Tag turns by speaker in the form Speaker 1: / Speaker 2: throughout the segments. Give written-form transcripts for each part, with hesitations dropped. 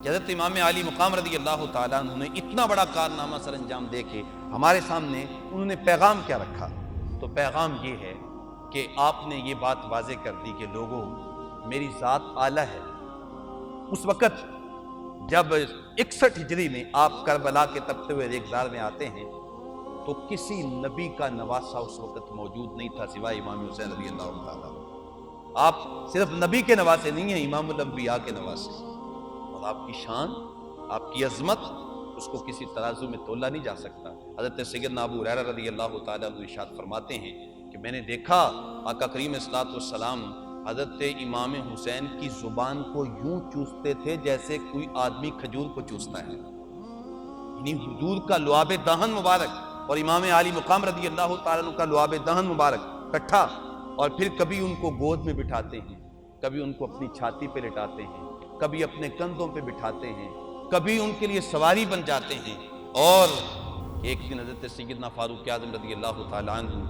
Speaker 1: حضرت امام علی مقام رضی اللہ تعالیٰ عنہ نے اتنا بڑا کارنامہ سر انجام دے کے ہمارے سامنے انہوں نے پیغام کیا رکھا؟ تو پیغام یہ ہے کہ آپ نے یہ بات واضح کر دی کہ لوگوں میری ذات اعلیٰ ہے۔ اس وقت جب 61 ہجری میں آپ کربلا کے تپتے ہوئے ریگزار میں آتے ہیں تو کسی نبی کا نواسہ اس وقت موجود نہیں تھا سوائے امام حسین رضی اللہ تعالیٰ۔ آپ صرف نبی کے نواسے نہیں ہیں، امام الانبیاء کے نواسے، اور آپ کی شان، آپ کی عظمت اس کو کسی ترازو میں تولا نہیں جا سکتا۔ حضرت سیدنا ابو ہریرہ رضی اللہ تعالیٰ عنہ ارشاد فرماتے ہیں کہ میں نے دیکھا آقا کریم صلی اللہ علیہ وسلم حضرت امام حسین کی زبان کو یوں چوستے تھے جیسے کوئی آدمی کھجور کو چوستا ہے، یعنی حضور کا لعاب دہن مبارک اور امام علی مقام رضی اللہ تعالیٰ عنہ کا لعاب دہن مبارک کٹھا، اور پھر کبھی ان کو گود میں بٹھاتے ہیں، کبھی ان کو اپنی چھاتی پہ لٹاتے ہیں، کبھی اپنے کندھوں پہ بٹھاتے ہیں، کبھی ان کے لیے سواری بن جاتے ہیں۔ اور ایک دن حضرت سیدنا فاروق اعظم رضی اللہ تعالیٰ عنہ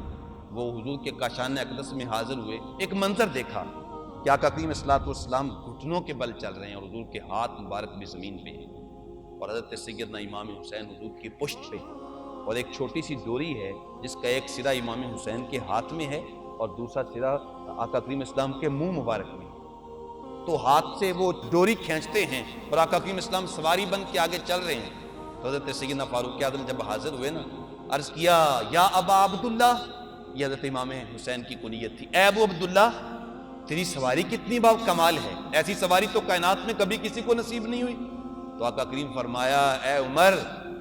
Speaker 1: وہ حضور کے کاشان اقدس میں حاضر ہوئے، ایک منظر دیکھا کہ آقا کریم صلی اللہ علیہ وسلم گھٹنوں کے بل چل رہے ہیں اور حضور کے ہاتھ مبارک بھی زمین پہ ہیں، اور حضرت سیدنا امام حسین حضور کی پشت پہ، اور ایک چھوٹی سی ڈوری ہے جس کا ایک سرا امام حسین کے ہاتھ میں ہے اور دوسرا سرا آقا کریم اسلام کے منہ مبارک میں۔ تو ہاتھ سے وہ ڈوری کھینچتے ہیں اور آقا کریم اسلام سواری بن کے آگے چل رہے ہیں۔ تو حضرت سیدنا فاروق اعظم جب حاضر ہوئے نا، عرض کیا یا ابا عبداللہ، یہ حضرت امام حسین کی کنیت تھی، اے ابو عبداللہ تیری سواری کتنی با کمال ہے، ایسی سواری تو کائنات میں کبھی کسی کو نصیب نہیں ہوئی۔ تو آقا کریم فرمایا اے عمر،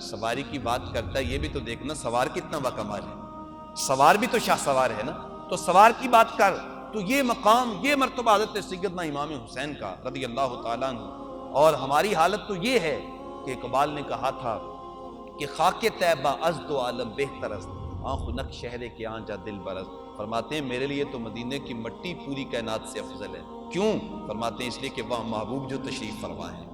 Speaker 1: سواری کی بات کرتا ہے یہ بھی تو دیکھنا سوار کتنا با کمال ہے، سوار بھی تو شاہ سوار ہے نا، تو سوار کی بات کر۔ تو یہ مقام، یہ مرتبہ حضرت سیدنا امام حسین کا رضی اللہ تعالیٰ عنہ، اور ہماری حالت تو یہ ہے کہ اقبال نے کہا تھا کہ خاک طیبہ از دو عالم بہتر است، آنکھ نک شہرے کے آن جا دل برست۔ فرماتے ہیں میرے لیے تو مدینے کی مٹی پوری کائنات سے افضل ہے۔ کیوں؟ فرماتے ہیں اس لیے کہ وہاں محبوب جو تشریف فرما ہے۔